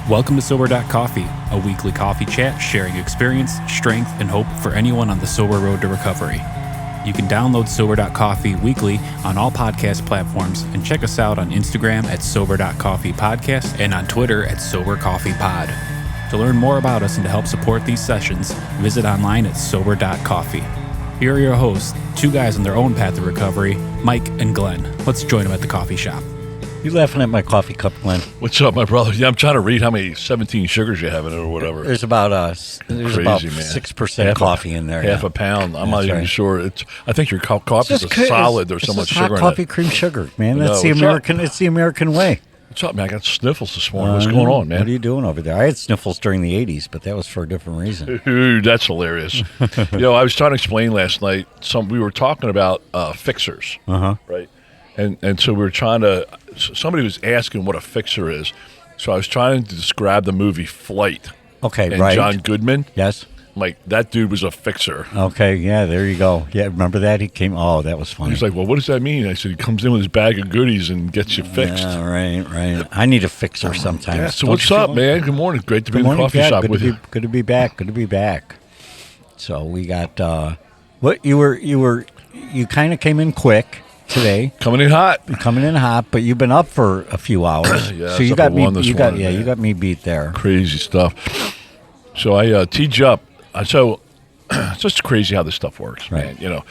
Welcome to Sober.Coffee, a weekly coffee chat sharing experience, strength, and hope for anyone on the sober road to recovery. You can download Sober.Coffee weekly on all podcast platforms and check us out on Instagram at Sober.Coffee Podcast and on Twitter at Sober.Coffee Pod. To learn more about us and to help support these sessions, visit online at Sober.Coffee. Here are your hosts, two guys on their own path to recovery, Mike and Glenn. Let's join them at the coffee shop. You laughing at my coffee cup, Glenn? What's up, my brother? Yeah, I'm trying to read how many 17 sugars you have in it or whatever. There's about 6% coffee in there. Half a pound. I'm not even sure. I think your coffee is solid. There's so much sugar in it. It's coffee cream sugar, man. That's the American. It's the American way. What's up, man? I got sniffles this morning. What's going on, man? What are you doing over there? I had sniffles during the 80s, but that was for a different reason. Dude, that's hilarious. I was trying to explain last night. We were talking about fixers, right? And so we were trying to. Somebody was asking what a fixer is, so I was trying to describe the movie Flight. Okay, and right. John Goodman. Yes. I'm like, that dude was a fixer. Okay, yeah, there you go. Yeah, remember that? He came. Oh, that was funny. He's like, well, what does that mean? I said, he comes in with his bag of goodies and gets you fixed. Yeah, right. I need a fixer sometimes. Yeah. So what's up, man? Good morning. Great to be in the coffee shop with you. Good to be back. So we got what you kind of came in quick today. Coming in hot, but you've been up for a few hours. Yeah, so you got me. You got me beat there. Crazy stuff. So I teed you up. So it's just crazy how this stuff works, right. Man.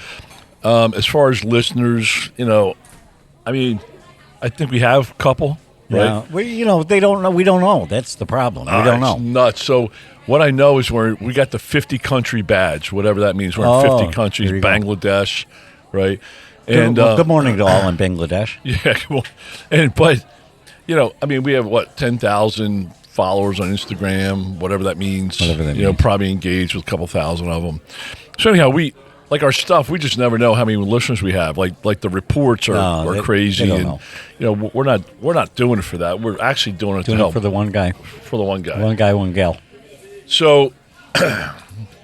As far as listeners, I mean, I think we have a couple. Yeah. Right? They don't know. We don't know. That's the problem. We don't know. It's nuts. So what I know is we got the 50 country badge, whatever that means. We're in 50 countries, Bangladesh, right? And good morning to all in Bangladesh. Yeah, well, we have 10,000 followers on Instagram, whatever that means. Probably engaged with a couple thousand of them. So anyhow, we like our stuff. We just never know how many listeners we have. Like the reports are crazy, and we're not doing it for that. We're actually doing it to help for the one guy. For the one guy. One guy, one gal. So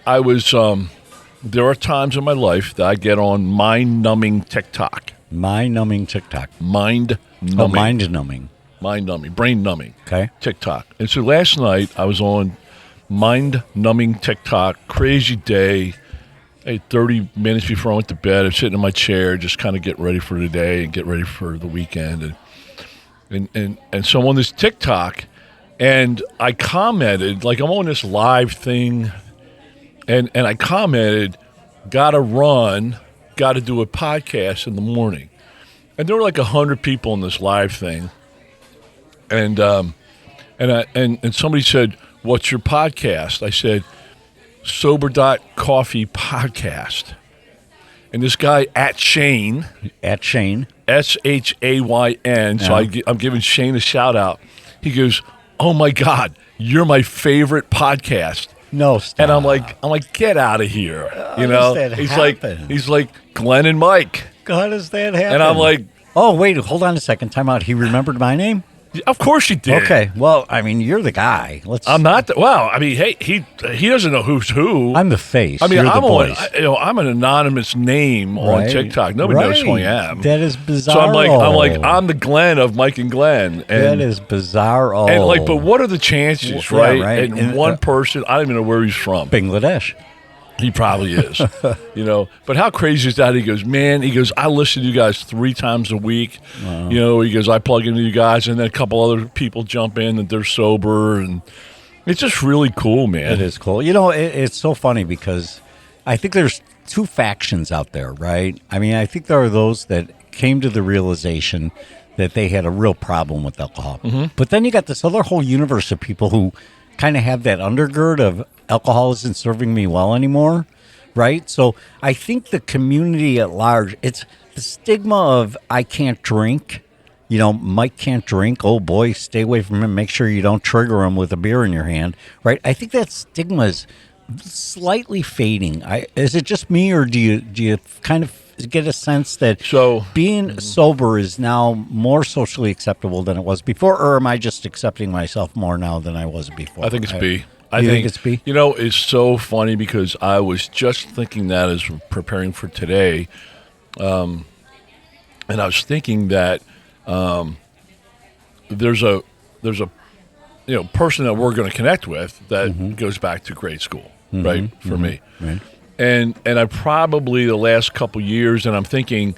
I was. There are times in my life that I get on mind-numbing TikTok. Mind-numbing TikTok. Mind-numbing. Oh, mind-numbing. Mind-numbing. Brain-numbing. Okay. TikTok. And so last night I was on mind-numbing TikTok. Crazy day. 30 minutes before I went to bed, I'm sitting in my chair just kind of getting ready for the day and get ready for the weekend. And so I'm on this TikTok, and I commented, like I'm on this live thing, and I commented, gotta run, gotta do a podcast in the morning. And there were like 100 people in this live thing. And somebody said, what's your podcast? I said, Sober.Coffee Podcast. And this guy at Shane. Shayn. So I'm giving Shane a shout out. He goes, oh my God, you're my favorite podcast. No, stop. And I'm like, get out of here. How does that happen? He's like Glenn and Mike. How does that happen? And I'm like, oh wait, hold on a second. Time out. He remembered my name? of course he did. Okay. Well, I mean, you're the guy. I'm not. Hey, he doesn't know who's who. I'm the face. I mean, you're the voice. I'm an anonymous name on TikTok. Nobody knows who I am. That is bizarre. So I'm the Glenn of Mike and Gleann. And, that is bizarre. And but what are the chances, right? Yeah, right. And one person, I don't even know where he's from. Bangladesh. He probably is, But how crazy is that? He goes, I listen to you guys 3 times a week. Wow. He goes, I plug into you guys, and then a couple other people jump in and they're sober, and it's just really cool, man. It is cool. It's so funny because I think there's 2 factions out there, right? I mean, I think there are those that came to the realization that they had a real problem with alcohol. Mm-hmm. But then you got this other whole universe of people who kind of have that undergird of alcohol isn't serving me well anymore, right? So I think the community at large, it's the stigma of I can't drink. Mike can't drink. Oh boy, stay away from him. Make sure you don't trigger him with a beer in your hand, right? I think that stigma is slightly fading. Is it just me, or do you kind of get a sense that being sober is now more socially acceptable than it was before, or am I just accepting myself more now than I was before? I think it's B. I think it's B? It's so funny because I was just thinking that as preparing for today, and I was thinking that there's a person that we're going to connect with that goes back to grade school, right? For me. Right. And I probably the last couple years, and I'm thinking,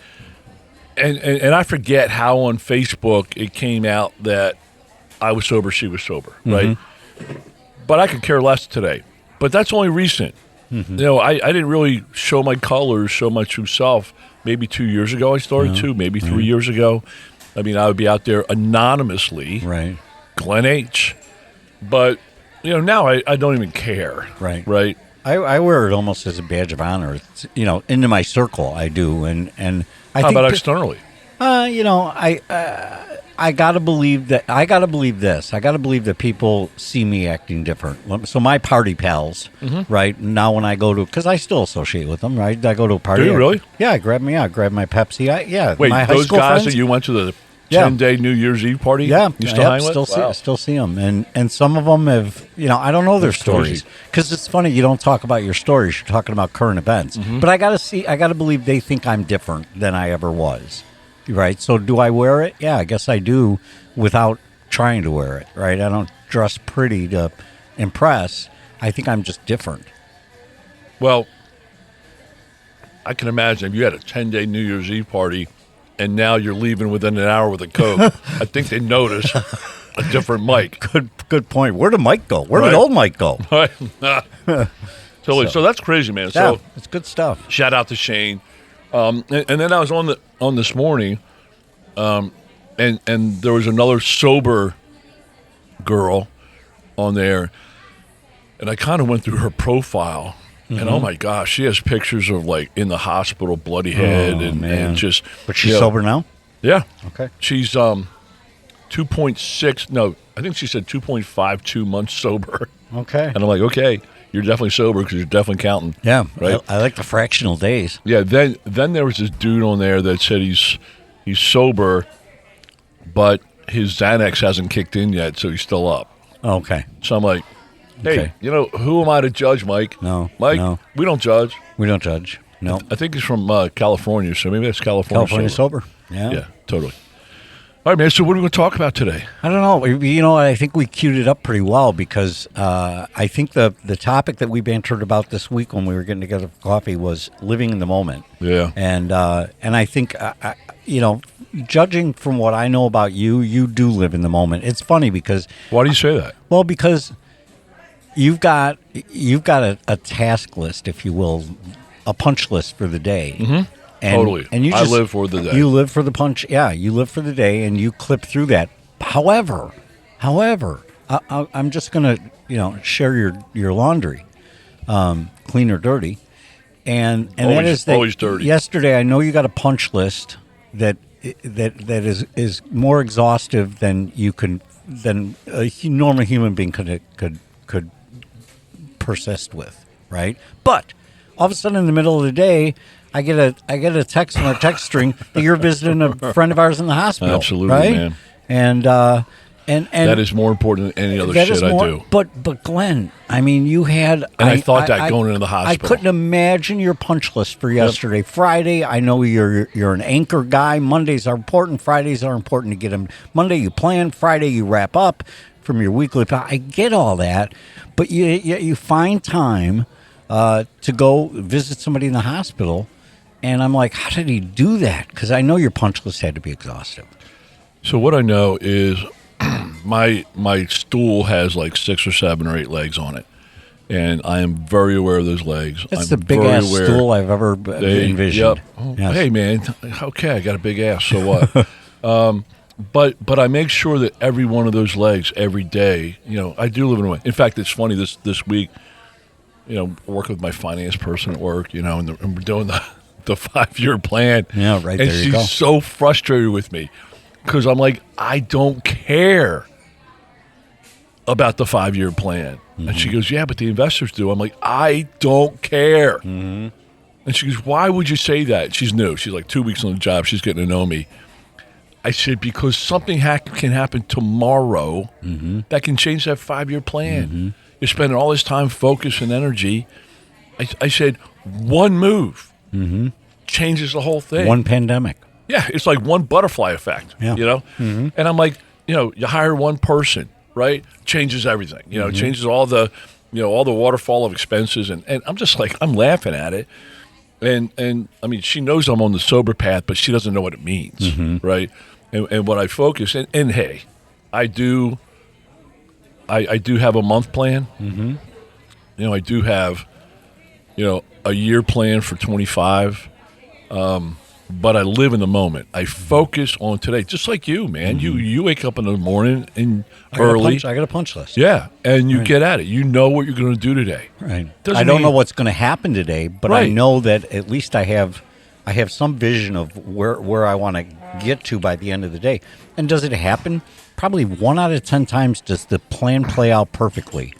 and I forget how on Facebook it came out that I was sober, she was sober, right? But I could care less today. But that's only recent. I didn't really show my colors, show my true self. Maybe 2 years ago I started to, maybe 3 years ago. I mean, I would be out there anonymously, Right. Glenn H. But, now I don't even care. Right. Right? I wear it almost as a badge of honor. It's, into my circle, I do. And I How think about externally? I gotta believe that. I gotta believe this. I gotta believe that people see me acting different. So my party pals, right now, when I go to, because I still associate with them, right? I go to a party. Do you really? Yeah, I grab my Pepsi. Wait, my high those school guys friends, that you went to the Yeah. 10-day New Year's Eve party? Yeah, You still hang with? still see them, and some of them have, I don't know their That's stories, crazy. because it's funny, you don't talk about your stories, you're talking about current events. But I gotta believe they think I'm different than I ever was, right? So do I wear it? Yeah, I guess I do, without trying to wear it, right? I don't dress pretty to impress. I think I'm just different. Well, I can imagine if you had a 10-day New Year's Eve party and now you're leaving within an hour with a Coke, I think they notice a different Mike. Good point. Where did Mike go? Where Right. did old Mike go? Right? So that's crazy, man. Yeah, So it's good stuff. shout out to Shane. And then I was on this morning, and there was another sober girl on there, and I kind of went through her profile, and oh my gosh, she has pictures of like in the hospital, bloody head, and just. But she's sober now? Yeah. Okay. She's 2.6. No, I think she said 2.52 months sober. Okay. And I'm like, okay, you're definitely sober because you're definitely counting. Yeah, Right? I like the fractional days. Yeah. Then there was this dude on there that said he's sober, but his Xanax hasn't kicked in yet, so he's still up. Okay. So I'm like, hey, Okay. who am I to judge, Mike? No, Mike, no. we don't judge. We don't judge. No. I think he's from California, so maybe that's California sober. Yeah. Yeah, totally. All right, man. So what are we going to talk about today? I don't know. I think we queued it up pretty well because I think the topic that we bantered about this week when we were getting together for coffee was living in the moment. Yeah. And I think, judging from what I know about you, you do live in the moment. It's funny because, Why do you say that? well, because you've got a task list, if you will, a punch list for the day. Mm-hmm. Totally. And you I just, live for the day. You live for the punch. Yeah, you live for the day, and you clip through that. However, I'm just gonna share your laundry, clean or dirty, and that is that always dirty. Yesterday, I know you got a punch list that is more exhaustive than a normal human being could persist with, right? But all of a sudden, in the middle of the day, I get a text on our text string that you're visiting a friend of ours in the hospital. Absolutely, right? man. And That is more important than any other that shit is I more, do. But Glenn, I mean, you had. And I thought that going into the hospital. I couldn't imagine your punch list for yesterday. Yep. Friday, I know you're an anchor guy. Mondays are important. Fridays are important to get them. Monday you plan. Friday you wrap up from your weekly. I get all that, but you find time to go visit somebody in the hospital. And I'm like, how did he do that? Because I know your punch list had to be exhaustive. So what I know is my stool has like 6 or 7 or 8 legs on it, and I am very aware of those legs. It's I'm the big ass stool I've ever envisioned. Yep. Oh, Yes. Hey man, okay, I got a big ass. So what? But I make sure that every one of those legs every day. I do live in a way. In fact, it's funny this week. Working with my finance person at work. And we're doing the 5-year plan. Yeah, right. And there you go. she's so frustrated with me because I'm like, I don't care about the 5-year plan. Mm-hmm. And she goes, yeah, but the investors do. I'm like, I don't care. Mm-hmm. And she goes, why would you say that? She's new. She's like 2 weeks on the job. She's getting to know me. I said, because something can happen tomorrow that can change that 5-year plan. Mm-hmm. You're spending all this time, focus, and energy. I said, one move changes the whole thing. One pandemic. Yeah, it's like one butterfly effect, Yeah. Mm-hmm. And I'm like, you hire one person, right, changes everything. You know, it changes all the waterfall of expenses, and I'm just like, I'm laughing at it. And I mean, she knows I'm on the sober path, but she doesn't know what it means, right? And what I focus, and hey, I do have a month plan. You know, I do have, a year plan for 25. But I live in the moment. I focus on today, just like you, man. You wake up in the morning and early. I got a punch list. Yeah, and you get at it. You know what you're going to do today. Right. I don't know what's going to happen today, but I know that at least I have some vision of where I want to get to by the end of the day. And does it happen? Probably 1 out of 10 times does the plan play out perfectly.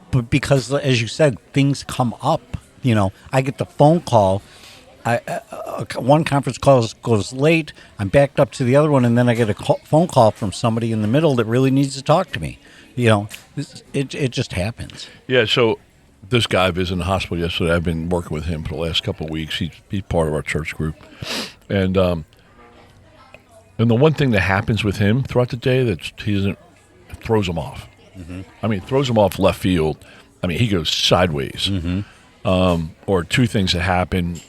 But because, as you said, things come up. I get the phone call. One conference call goes late. I'm backed up to the other one, and then I get a phone call from somebody in the middle that really needs to talk to me. It just happens. Yeah. So this guy visited the hospital yesterday. I've been working with him for the last couple of weeks. He's part of our church group, and the one thing that happens with him throughout the day that throws him off. I mean, throws him off left field. I mean, he goes sideways. Or two things that happen.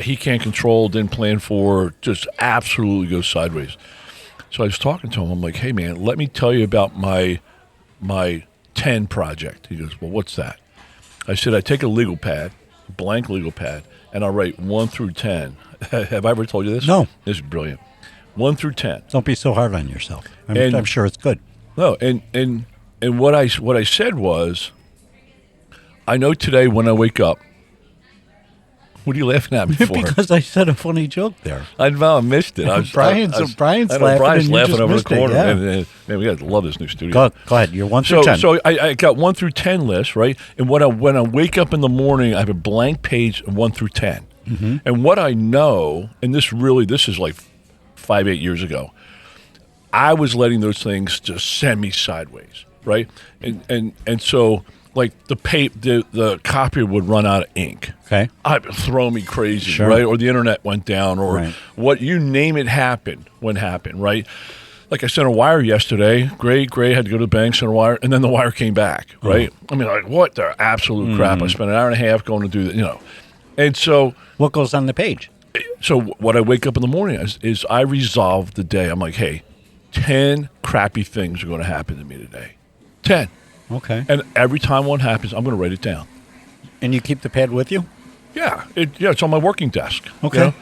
He can't control, didn't plan for, just absolutely goes sideways. So I was talking to him. I'm like, hey, man, let me tell you about my 10 project. He goes, well, what's that? I said, I take a legal pad, a blank legal pad, and I write 1 through 10. Have I ever told you this? No. This is brilliant. 1 through 10. Don't be so hard on yourself. I'm sure it's good. No, and what I said was, I know today when I wake up. What are you laughing at me for? Because I said a funny joke there. I missed it. Brian's laughing. Brian's laughing over the corner. Yeah. Man, we got to love this new studio. Go ahead. You're 1 through 10. So I got 1 through 10 list, right? And when I wake up in the morning, I have a blank page of 1 through 10. And what I know, and this is like 5-8 years ago, I was letting those things just send me sideways, right? And so. Like the copier would run out of ink. Okay, I'd throw me crazy, sure. Right? Or the internet went down, or what you name it happened. Right? Like I sent a wire yesterday. Great, had to go to the bank, sent a wire, and then the wire came back. Right? I mean, like what the absolute crap? I spent an hour and a half going to do that. And so what goes on the page? So what I wake up in the morning is I resolve the day. I'm like, hey, 10 crappy things are going to happen to me today. 10. Okay. And every time one happens, I'm going to write it down. And you keep the pad with you? Yeah. It's on my working desk. Okay.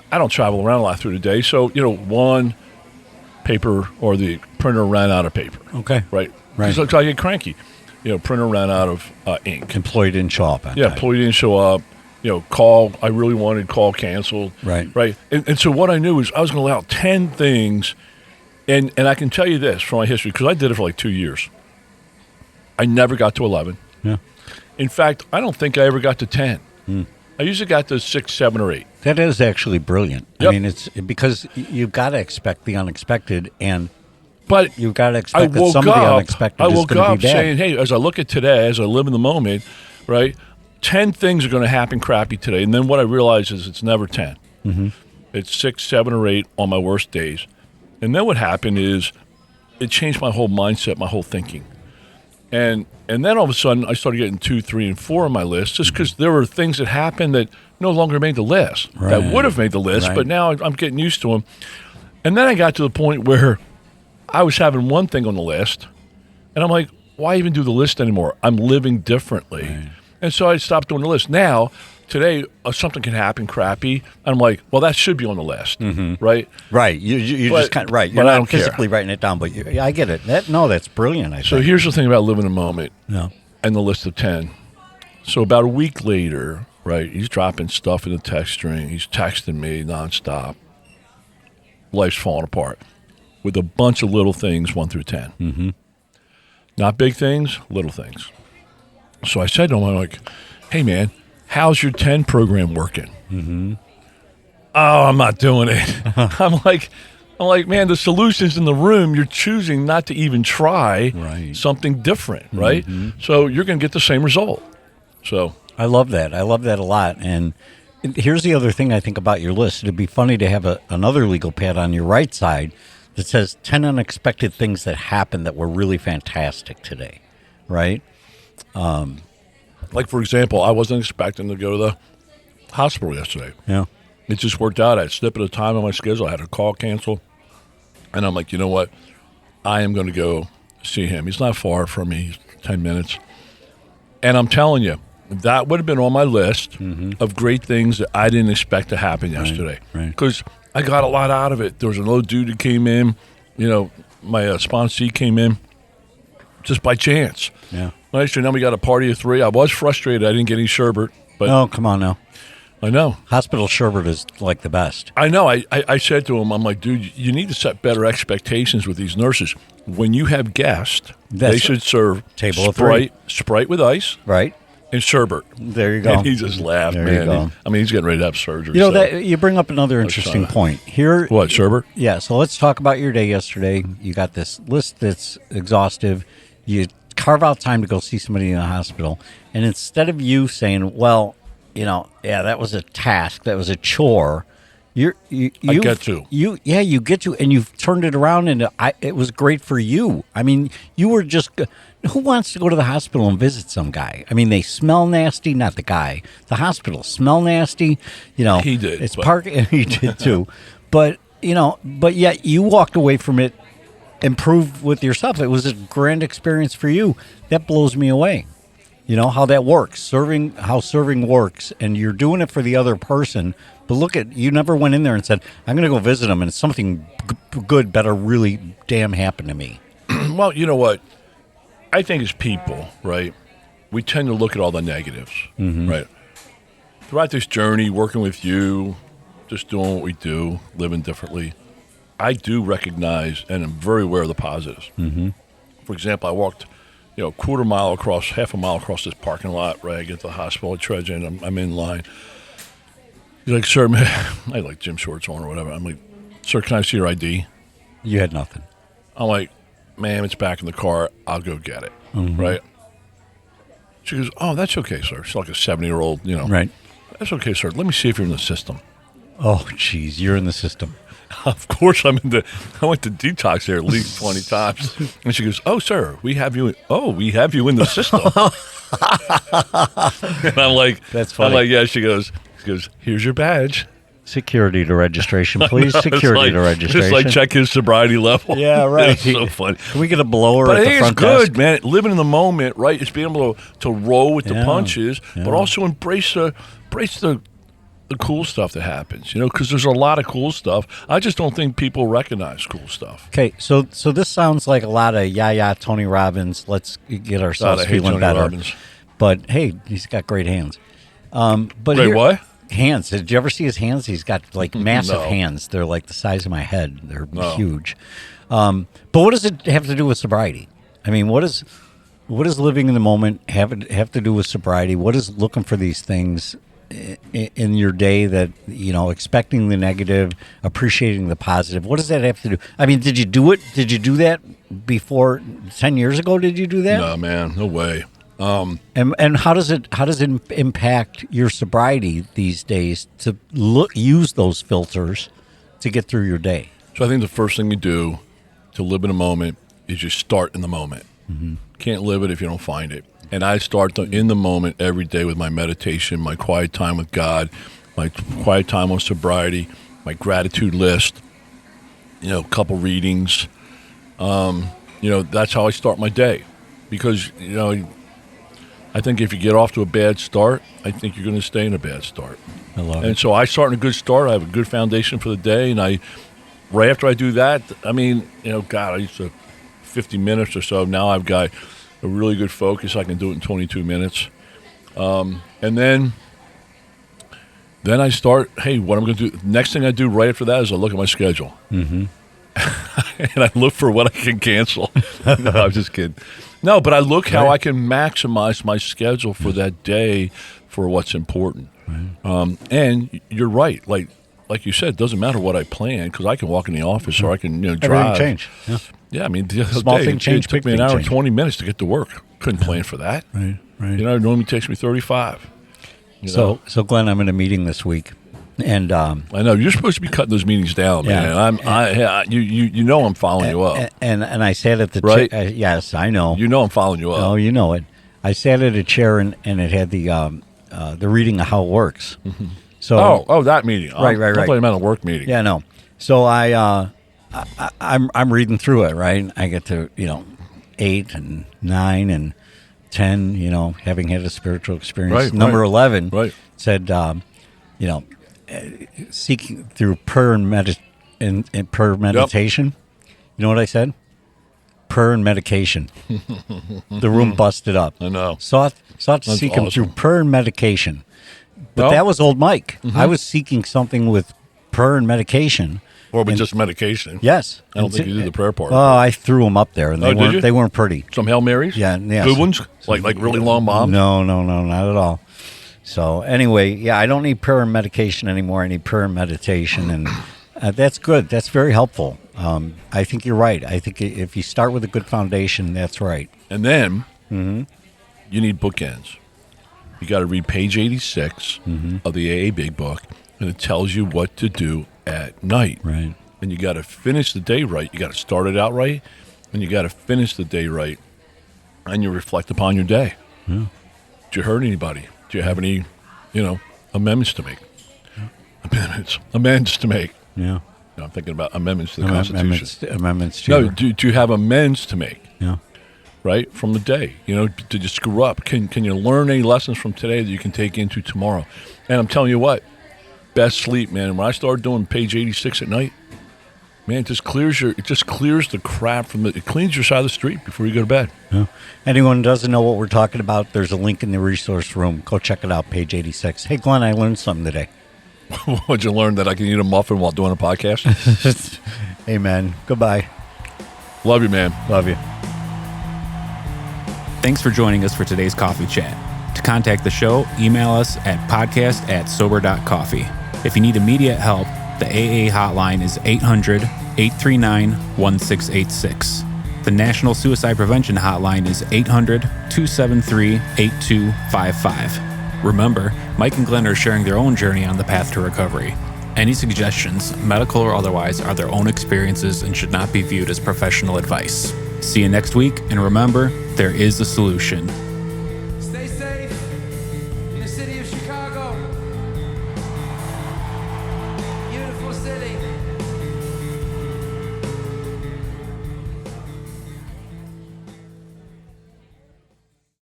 I don't travel around a lot through the day. So, one paper or the printer ran out of paper. Okay. Right. So I get cranky. Printer ran out of ink. Employee didn't show up. Employee didn't show up. Call I really wanted, call canceled. Right. Right. And so what I knew is I was going to allow 10 things. And I can tell you this from my history, because I did it for like 2 years. I never got to 11. Yeah. In fact, I don't think I ever got to 10. I usually got to 6, 7, or 8. That is actually brilliant. Yep. I mean, it's because you've got to expect the unexpected, but you've got to expect that some of the unexpected is going to be bad. I woke up saying, hey, as I look at today, as I live in the moment, right, 10 things are going to happen crappy today. And then what I realize is it's never 10. It's 6, 7, or 8 on my worst days. And then what happened is it changed my whole mindset, my whole thinking. And then all of a sudden, I started getting 2, 3, and 4 on my list just because there were things that happened that no longer made the list. Right. That would have made the list, but now I'm getting used to them. And then I got to the point where I was having one thing on the list, and I'm like, why even do the list anymore? I'm living differently. Right. And so I stopped doing the list. Now, today, something can happen crappy, and I'm like, well, that should be on the list, right? Right. You just kind of, right. You're not physically writing it down, but I get it. That's brilliant, I think. So here's the thing about living a moment and the list of 10. So about a week later, right, he's dropping stuff in the text string. He's texting me nonstop. Life's falling apart with a bunch of little things, 1 through 10. Not big things, little things. So I said to him, I'm like, hey, man, how's your 10 program working? Oh, I'm not doing it. I'm like, man, the solution's in the room. You're choosing not to even try something different, right? So you're going to get the same result. So I love that. I love that a lot. And here's the other thing I think about your list. It'd be funny to have another legal pad on your right side that says 10 unexpected things that happened that were really fantastic today, right? Like, for example, I wasn't expecting to go to the hospital yesterday. Yeah. It just worked out. I had a snip at a time on my schedule. I had a call canceled. And I'm like, you know what? I am going to go see him. He's not far from me. He's 10 minutes. And I'm telling you, that would have been on my list of great things that I didn't expect to happen yesterday. Because I got a lot out of it. There was another dude that came in. You know, my sponsee came in just by chance. Yeah. Actually, now we got a party of 3. I was frustrated I didn't get any sherbet. But Oh, come on now. I know. Hospital sherbet is like the best. I know. I said to him, I'm like, dude, you need to set better expectations with these nurses. When you have guests, they should serve table of 3. Sprite with ice, Right? and sherbet. There you go. And he just laughed, There man. you go. He's getting ready to have surgery. You know, so. that you bring up another interesting point. Here, What, sherbet? yeah, so let's talk about your day yesterday. You got this list that's exhaustive. You carve out time to go see somebody in the hospital. And instead of you saying, well, you know, yeah, that was a task, that was a chore, you get to. You get to, and you've turned it around, and it was great for you. I mean, you were just, who wants to go to the hospital and visit some guy? I mean, they smell nasty, not the guy. The hospital smell nasty, you know. He did. It's he did too. But, you know, but yet you walked away from it improved with yourself. It was a grand experience for you. That blows me away. You know how that works, how serving works, and you're doing it for the other person. But look at, you never went in there and said, I'm going to go visit them, and something good better really damn happen to me. Well, you know what? I think as people, right, we tend to look at all the negatives, right? Throughout this journey, working with you, just doing what we do, living differently, I do recognize and am very aware of the positives. For example, I walked half a mile across this parking lot, right? I get to the hospital, I trudge in, I'm in line. He's like, sir, man, I had like gym shorts on or whatever. I'm like, sir, can I see your ID? You had nothing. I'm like, ma'am, it's back in the car. I'll go get it, right? She goes, oh, that's okay, sir. She's like a 70-year-old, you know. Right. That's okay, sir. Let me see if you're in the system. Oh, geez, you're in the system. Of course I went to detox there at least 20 times. And she goes, oh, sir, we have you in the system. And I'm like, that's funny. I'm like, yeah, she goes, here's your badge. Security to registration, please. Security to registration. Just like check his sobriety level. Yeah, right. It's so funny. Can we get a blower but at the front desk? But it's good, desk? man. Living in the moment, right? It's being able to roll with the punches, but also embrace the cool stuff that happens, you know, because there's a lot of cool stuff. I just don't think people recognize cool stuff. Okay, so this sounds like a lot of Tony Robbins. Let's get ourselves feeling Tony better. Robbins. But hey, he's got great hands. Great what? Hands. Did you ever see his hands? He's got like massive No. hands. They're like the size of my head. They're huge. But what does it have to do with sobriety? I mean, what does living in the moment have to do with sobriety? What is looking for these things in your day that, you know, expecting the negative, appreciating the positive? What does that have to do? I mean, did you do it? Did you do that before 10 years ago? Did you do that? No, man, no way. And how does it impact your sobriety these days to use those filters to get through your day? So I think the first thing you do to live in a moment is you start in the moment. Can't live it if you don't find it. And I start in the moment every day with my meditation, my quiet time with God, my quiet time on sobriety, my gratitude list, you know, a couple readings. You know, that's how I start my day. Because, you know, I think if you get off to a bad start, I think you're going to stay in a bad start. I love it. And so I start in a good start. I have a good foundation for the day. And right after I do that, I mean, you know, God, I used to 50 minutes or so. Now I've got a really good focus. I can do it in 22 minutes. And then I start, hey, what I'm going to do. Next thing I do right after that is I look at my schedule. And I look for what I can cancel. No, I'm just kidding. No, but I look how I can maximize my schedule for that day for what's important. And you're right. Like you said, it doesn't matter what I plan because I can walk in the office or I can, you know, drive. Everything change. Yeah, I mean, the other Small day, thing change, it took me an hour and 20 minutes to get to work. Couldn't plan for that. Right. You know, it normally takes me 35. So Glenn, I'm in a meeting this week And I know you're supposed to be cutting those meetings down, Yeah. man. You know I'm following you up. and I sat at the Right? yes, I know. You know I'm following you up. Oh, you know it. I sat at a chair and it had the reading of how it works. So Oh, that meeting. Right. I thought you meant a work meeting. yeah, no. So I'm reading through it, right? I get to 8 and 9 and 10. Having had a spiritual experience. Right, Number 11 Right. said, seeking through prayer and prayer meditation. You know what I said? Prayer and medication. The room busted up. I know. Sought to That's seek him through awesome. prayer and medication. But Well- that was old Mike. I was seeking something with prayer and medication. Or with And- just medication. Yes. I don't think you did the prayer part. Oh, I threw them up there, and Oh, did you? they weren't pretty. Some Hail Marys? Yeah, yes. Good ones? Like really long bombs? No, not at all. So anyway, yeah, I don't need prayer and medication anymore. I need prayer and meditation, and that's good. That's very helpful. I think you're right. I think if you start with a good foundation, that's right. And then you need bookends. You got to read page 86 of the AA Big Book, and it tells you what to do at night. Right. And you got to finish the day right. You got to start it out right, and you got to finish the day right, and you reflect upon your day. Yeah. Did you hurt anybody? Do you have any, amendments to make? Amendments to make. Yeah. No, I'm thinking about amendments to the Constitution. Amendments to No, your- do you have amends to make? Yeah. Right, from the day. Did you screw up? Can you learn any lessons from today that you can take into tomorrow? And I'm telling you what, best sleep, man. When I started doing page 86 at night, man, it just clears the crap it cleans your side of the street before you go to bed. Yeah. Anyone who doesn't know what we're talking about, there's a link in the resource room. Go check it out, page 86. Hey, Glenn, I learned something today. What'd you learn, that I can eat a muffin while doing a podcast? Amen. Goodbye. Love you, man. Love you. Thanks for joining us for today's coffee chat. To contact the show, email us at podcast@Sober.Coffee. If you need immediate help, the AA hotline is 800-839-1686. The National Suicide Prevention Hotline is 800-273-8255. Remember, Mike and Gleann are sharing their own journey on the path to recovery. Any suggestions, medical or otherwise, are their own experiences and should not be viewed as professional advice. See you next week, and remember, there is a solution. Stay safe in the city of Chicago. Beautiful city.